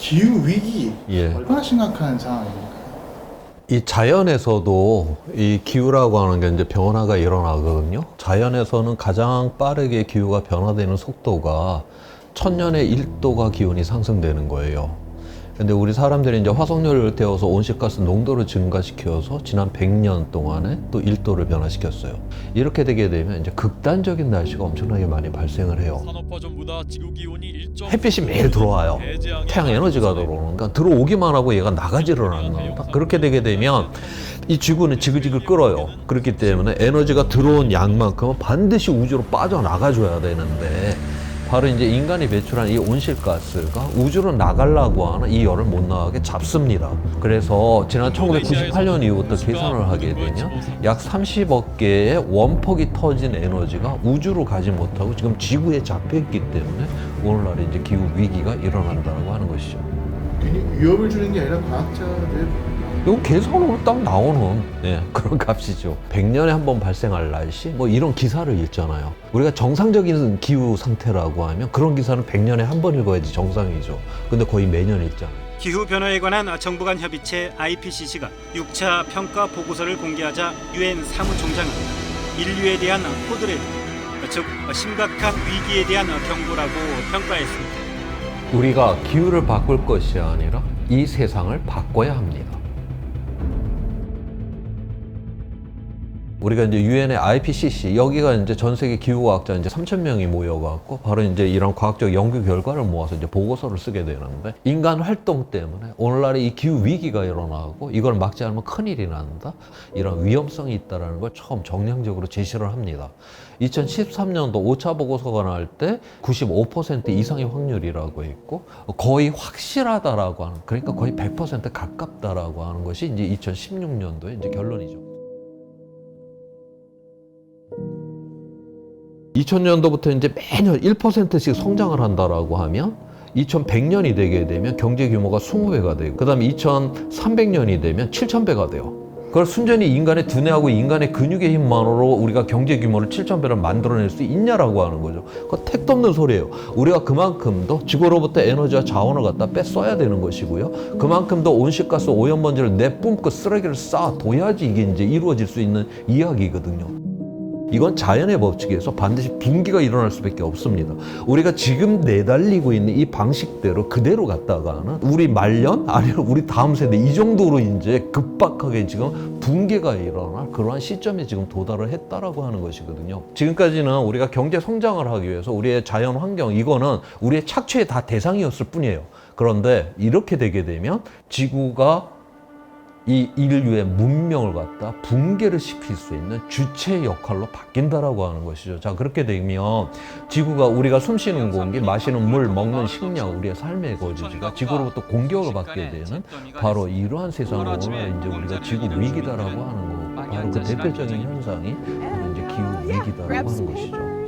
기후 위기 예. 얼마나 심각한 상황입니까? 이 자연에서도 이 기후라고 하는 게 이제 변화가 일어나거든요. 자연에서는 가장 빠르게 기후가 변화되는 속도가 1000년에 1도가 기온이 상승되는 거예요. 근데 우리 사람들이 이제 화석연료를 태워서 온실가스 농도를 증가시켜서 지난 100년 동안에 또 1도를 변화시켰어요. 이렇게 되게 되면 이제 극단적인 날씨가 엄청나게 많이 발생을 해요. 산업화 전보다 지구 기온이 1.5 햇빛이 매일 들어와요. 대재앙에 태양 에너지가 들어오는 거니까 들어오기만 하고 얘가 나가지를 않는다. 그렇게 되게 되면 이 지구는 지글지글 끓어요. 그렇기 때문에 에너지가 들어온 양만큼은 반드시 우주로 빠져나가줘야 되는데 바로 이제 인간이 배출한 이 온실가스가 우주로 나가려고 하는 이 열을 못 나가게 잡습니다. 그래서 지난 1998년 이후부터 계산을 하게 되면 약 30억 개의 원폭이 터진 에너지가 우주로 가지 못하고 지금 지구에 잡혀있기 때문에 오늘날 이제 기후 위기가 일어난다고 하는 것이죠. 괜히 위협을 주는 게 아니라 과학자들 이거 계산으로 딱 나오는 그런 값이죠. 100년에 한 번 발생할 날씨 뭐 이런 기사를 읽잖아요. 우리가 정상적인 기후 상태라고 하면 그런 기사는 100년에 한 번 읽어야지 정상이죠. 근데 거의 매년 읽잖아요. 기후변화에 관한 정부 간 협의체 IPCC가 6차 평가 보고서를 공개하자 유엔 사무총장은 인류에 대한 코드레드, 즉 심각한 위기에 대한 경고라고 평가했습니다. 우리가 기후를 바꿀 것이 아니라 이 세상을 바꿔야 합니다. 우리가 이제 유엔의 IPCC 여기가 이제 전 세계 기후과학자 이제 3,000명이 모여갖고 바로 이제 이런 과학적 연구 결과를 모아서 이제 보고서를 쓰게 되는데 인간 활동 때문에 오늘날의 이 기후 위기가 일어나고 이걸 막지 않으면 큰일이 난다. 이런 위험성이 있다라는 걸 처음 정량적으로 제시를 합니다. 2013년도 5차 보고서가 나올 때 95% 이상의 확률이라고 했고 거의 확실하다라고 하는 그러니까 거의 100% 가깝다라고 하는 것이 이제 2016년도에 이제 결론이죠. 2000년도부터 이제 매년 1%씩 성장을 한다라고 하면 2100년이 되게 되면 경제 규모가 20배가 되고 그 다음에 2300년이 되면 7000배가 돼요. 그걸 순전히 인간의 두뇌하고 인간의 근육의 힘만으로 우리가 경제 규모를 7000배를 만들어낼 수 있냐라고 하는 거죠. 그거 택도 없는 소리예요. 우리가 그만큼도 지구로부터 에너지와 자원을 갖다 뺏어야 되는 것이고요. 그만큼도 온실가스 오염먼지를 내뿜고 쓰레기를 쌓아둬야지 이게 이제 이루어질 수 있는 이야기거든요. 이건 자연의 법칙에서 반드시 붕괴가 일어날 수밖에 없습니다. 우리가 지금 내달리고 있는 이 방식대로 그대로 갔다가는 우리 말년 아니면 우리 다음 세대 이 정도로 이제 급박하게 지금 붕괴가 일어날 그러한 시점에 지금 도달을 했다라고 하는 것이거든요. 지금까지는 우리가 경제 성장을 하기 위해서 우리의 자연 환경 이거는 우리의 착취의 다 대상이었을 뿐이에요. 그런데 이렇게 되게 되면 지구가 이 인류의 문명을 갖다 붕괴를 시킬 수 있는 주체 역할로 바뀐다라고 하는 것이죠. 자, 그렇게 되면 지구가 우리가 숨쉬는 공기, 마시는 물, 먹는 식량, 우리의 삶의 거주지가 지구로부터 공격을 받게 되는 바로 이러한 세상으로 이제 우리가 지구 위기다라고 하는 거, 바로 그 대표적인 현상이 바로 이제 기후 위기다라고 하는 것이죠.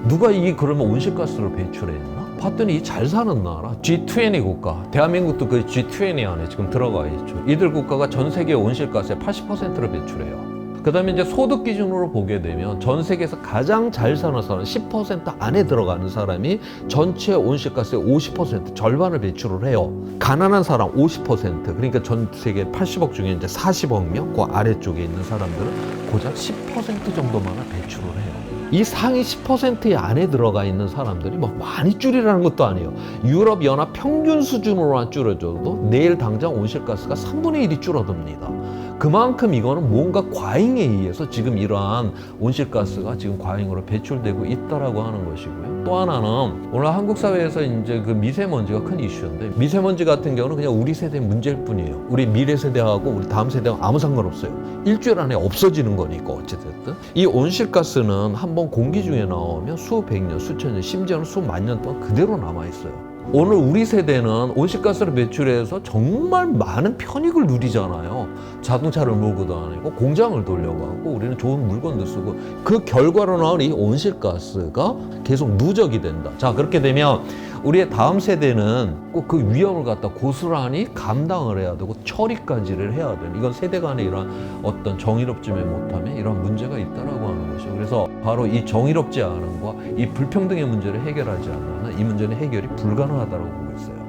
누가 이 그러면 온실가스를 배출했나? 봤더니 이 잘 사는 나라 G20 국가, 대한민국도 그 G20 안에 지금 들어가 있죠. 이들 국가가 전 세계 온실가스의 80%를 배출해요. 그 다음에 이제 소득 기준으로 보게 되면 전 세계에서 가장 잘 사는 사람 10% 안에 들어가는 사람이 전체 온실가스의 50% 절반을 배출을 해요. 가난한 사람 50% 그러니까 전 세계 80억 중에 이제 40억 명 그 아래쪽에 있는 사람들은 고작 10% 정도만을 배출을 해요. 이 상위 10% 안에 들어가 있는 사람들이 뭐 많이 줄이라는 것도 아니에요. 유럽연합 평균 수준으로만 줄여줘도 내일 당장 온실가스가 3분의 1이 줄어듭니다. 그만큼 이거는 뭔가 과잉에 의해서 지금 이러한 온실가스가 지금 과잉으로 배출되고 있다라고 하는 것이고요. 또 하나는 오늘 한국 사회에서 이제 그 미세먼지가 큰 이슈인데 미세먼지 같은 경우는 그냥 우리 세대 문제일 뿐이에요. 우리 미래 세대하고 우리 다음 세대하고 아무 상관없어요. 일주일 안에 없어지는 거니까 어찌됐든 이 온실가스는 한번 공기 중에 나오면 수백 년, 수천 년, 심지어는 수만 년 동안 그대로 남아있어요. 오늘 우리 세대는 온실가스를 배출해서 정말 많은 편익을 누리잖아요. 자동차를 몰고 다니고 공장을 돌려가고 우리는 좋은 물건도 쓰고 그 결과로 나온 이 온실가스가 계속 누적이 된다. 자, 그렇게 되면 우리의 다음 세대는 꼭 그 위험을 갖다 고스란히 감당을 해야 되고 처리까지를 해야 되는, 이건 세대 간의 이런 어떤 정의롭지 못함에 이런 문제가 있다라고 하는 것이죠. 그래서 바로 이 정의롭지 않음과 이 불평등의 문제를 해결하지 않는 이 문제는 해결이 불가능하다고 보고 있어요.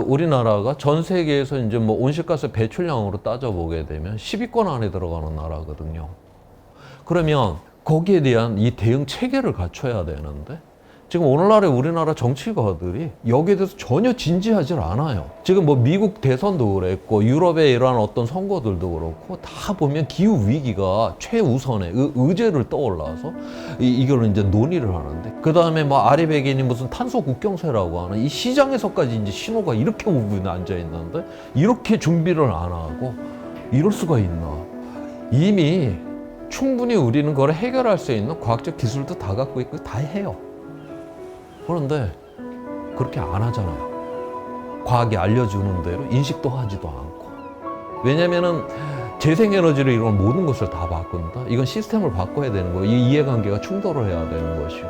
우리나라가 전 세계에서 이제 뭐 온실가스 배출량으로 따져보게 되면 10위권 안에 들어가는 나라거든요. 그러면 거기에 대한 이 대응 체계를 갖춰야 되는데 지금 오늘날의 우리나라 정치가들이 여기에 대해서 전혀 진지하지 않아요. 지금 뭐 미국 대선도 그랬고 유럽의 이러한 어떤 선거들도 그렇고 다 보면 기후 위기가 최우선의 의제를 떠올라서 이걸 이제 논의를 하는데, 그 다음에 뭐 아리백인이 무슨 탄소 국경세라고 하는 이 시장에서까지 이제 신호가 이렇게 오고 앉아 있는데 이렇게 준비를 안 하고 이럴 수가 있나? 이미 충분히 우리는 그걸 해결할 수 있는 과학적 기술도 다 갖고 있고 다 해요. 그런데 그렇게 안 하잖아요. 과학이 알려주는 대로 인식도 하지도 않고. 왜냐면은 재생에너지로 이런 모든 것을 다 바꾼다. 이건 시스템을 바꿔야 되는 거예요. 이 이해관계가 충돌을 해야 되는 것이고.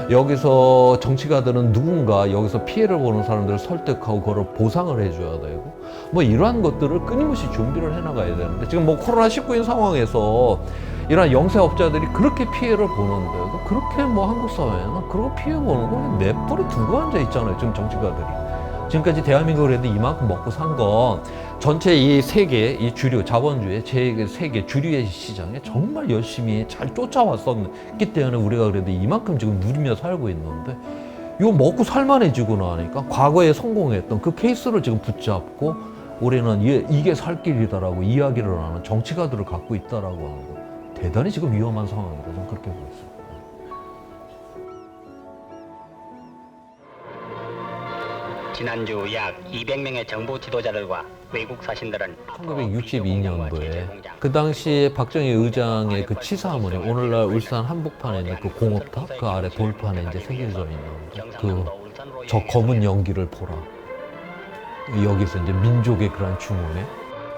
여기서 정치가들은 누군가 여기서 피해를 보는 사람들을 설득하고 그걸 보상을 해줘야 되고 뭐 이러한 것들을 끊임없이 준비를 해나가야 되는데, 지금 뭐 코로나19인 상황에서 이런 영세업자들이 그렇게 피해를 보는데도 그렇게 뭐 한국 사회는 그런 피해 보는 거 내버려 두고 앉아 있잖아요. 지금 정치가들이. 지금까지 대한민국을 해도 이만큼 먹고 산 건 전체 이 세계, 이 주류, 자본주의, 세계 주류의 시장에 정말 열심히 잘 쫓아왔었기 때문에 우리가 그래도 이만큼 지금 누리며 살고 있는데, 이거 먹고 살만해지고 나니까 과거에 성공했던 그 케이스를 지금 붙잡고 우리는 이게 살 길이다라고 이야기를 하는 정치가들을 갖고 있다라고 하는 거. 대단히 지금 위험한 상황이다. 저는 그렇게 보고 있어요. 지난주 약 200명의 정부 지도자들과 외국 사신들은 1962년도에 그 당시에 박정희 의장의 그 치사문이 오늘날 울산 한복판에 있는 그 공업탑 그 아래 돌판에 이제 새겨져 있는 저 검은 연기를 보라. 여기서 이제 민족의 그런 주문에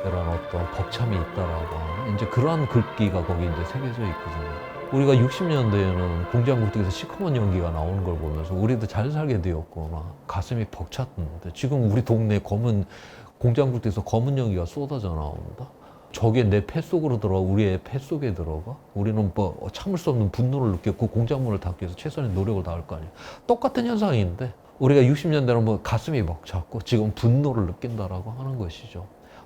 그런 어떤 벅참이 있다라고 하는 이제 그러한 글귀가 거기 이제 새겨져 있거든요. 우리가 60년대에는 공장국뚝에서 시커먼 연기가 나오는 걸 보면서 우리도 잘 살게 되었구나, 가슴이 벅찼는데 지금 우리 동네 검은 공장국뚝에서 검은 연기가 쏟아져 나온다. 저게 내 폐 속으로 들어가, 우리의 폐 속에 들어가. 우리는 뭐 참을 수 없는 분노를 느꼈고 공장문을 닫기 위해서 최선의 노력을 다할 거 아니야. 똑같은 현상인데 우리가 60년대는 뭐 가슴이 벅찼고 지금 분노를 느낀다라고 하는 것이죠.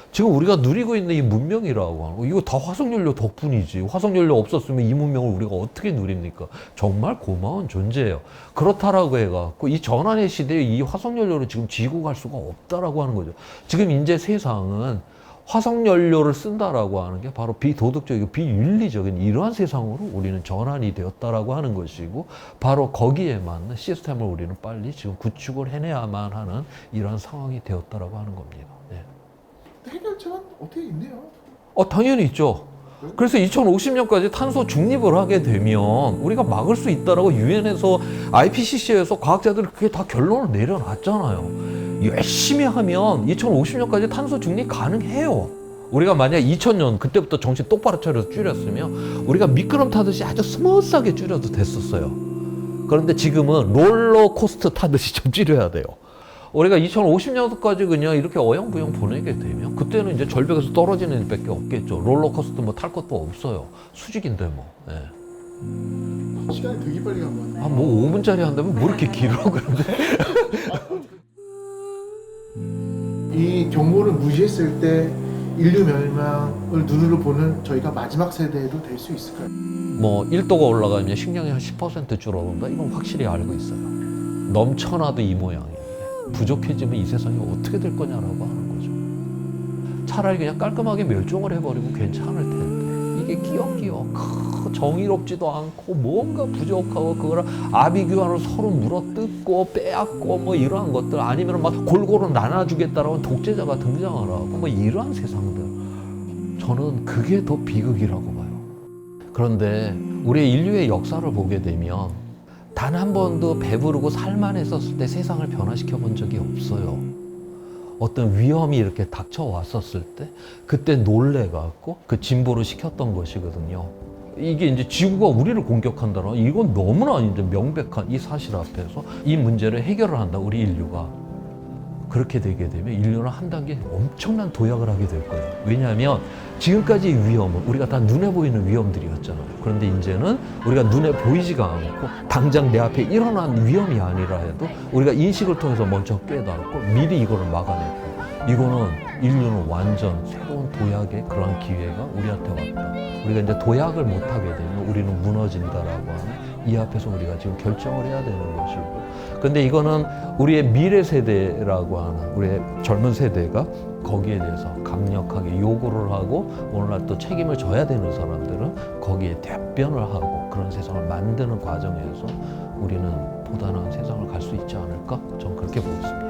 지금 우리가 누리고 있는 이 문명이라고 하는 거, 이거 다 화석연료 덕분이지. 화석연료 없었으면 이 문명을 우리가 어떻게 누립니까? 정말 고마운 존재예요. 그렇다라고 해갖고 이 전환의 시대에 이 화석연료를 지금 지고 갈 수가 없다라고 하는 거죠. 지금 이제 세상은 화석연료를 쓴다라고 하는 게 바로 비도덕적이고 비윤리적인 이러한 세상으로 우리는 전환이 되었다라고 하는 것이고, 바로 거기에 맞는 시스템을 우리는 빨리 지금 구축을 해내야만 하는 이러한 상황이 되었다라고 하는 겁니다. 네. 해결책은 어떻게 있네요. 당연히 있죠. 그래서 2050년까지 탄소 중립을 하게 되면 우리가 막을 수 있다라고 유엔에서 IPCC에서 과학자들이 그게 다 결론을 내려놨잖아요. 열심히 하면 2050년까지 탄소 중립 가능해요. 우리가 만약 2000년 그때부터 정신 똑바로 차려서 줄였으면 우리가 미끄럼 타듯이 아주 스무스하게 줄여도 됐었어요. 그런데 지금은 롤러코스터 타듯이 좀 줄여야 돼요. 우리가 2050년까지 그냥 이렇게 어영부영 보내게 되면 그때는 이제 절벽에서 떨어지는 일밖에 없겠죠. 롤러코스터 뭐 탈 것도 없어요. 수직인데 뭐. 예. 시간이 되게 빨리 간 거야. 뭐 5분짜리 한다면 뭐 이렇게 길어 그런데. 이 경고를 무시했을 때 인류 멸망을 눈으로 보는 저희가 마지막 세대도 될 수 있을까요? 뭐 1도가 올라가면 식량이 한 10% 줄어든다. 이건 확실히 알고 있어요. 넘쳐나도 이 모양이에요. 부족해지면 이 세상이 어떻게 될 거냐라고 하는 거죠. 차라리 그냥 깔끔하게 멸종을 해버리면 괜찮을 텐데 이게 끼역끼역 정의롭지도 않고 뭔가 부족하고 그거를 아비규환을 서로 물어뜯고 빼앗고 뭐 이러한 것들, 아니면 막 골고루 나눠주겠다라고 독재자가 등장을 하고 뭐 이러한 세상들, 저는 그게 더 비극이라고 봐요. 그런데 우리 인류의 역사를 보게 되면 단 한 번도 배부르고 살만했었을 때 세상을 변화시켜 본 적이 없어요. 어떤 위험이 이렇게 닥쳐왔었을 때 그때 놀래갖고 그 진보를 시켰던 것이거든요. 이게 이제 지구가 우리를 공격한다는 이건 너무나 이제 명백한 이 사실 앞에서 이 문제를 해결을 한다. 우리 인류가 그렇게 되게 되면 인류는 한 단계 엄청난 도약을 하게 될 거예요. 왜냐하면 지금까지 위험은 우리가 다 눈에 보이는 위험들이었잖아요. 그런데 이제는 우리가 눈에 보이지가 않고 당장 내 앞에 일어난 위험이 아니라 해도 우리가 인식을 통해서 먼저 깨닫고 미리 이거를 막아냈고 이거는 인류는 완전 새로운 도약의 그런 기회가 우리한테 왔다. 우리가 이제 도약을 못하게 되면 우리는 무너진다라고 하는 이 앞에서 우리가 지금 결정을 해야 되는 것이고 근데 이거는 우리의 미래 세대라고 하는 우리의 젊은 세대가 거기에 대해서 강력하게 요구를 하고 오늘날 또 책임을 져야 되는 사람들은 거기에 답변을 하고 그런 세상을 만드는 과정에서 우리는 보다 나은 세상을 갈 수 있지 않을까? 저는 그렇게 보고 있습니다.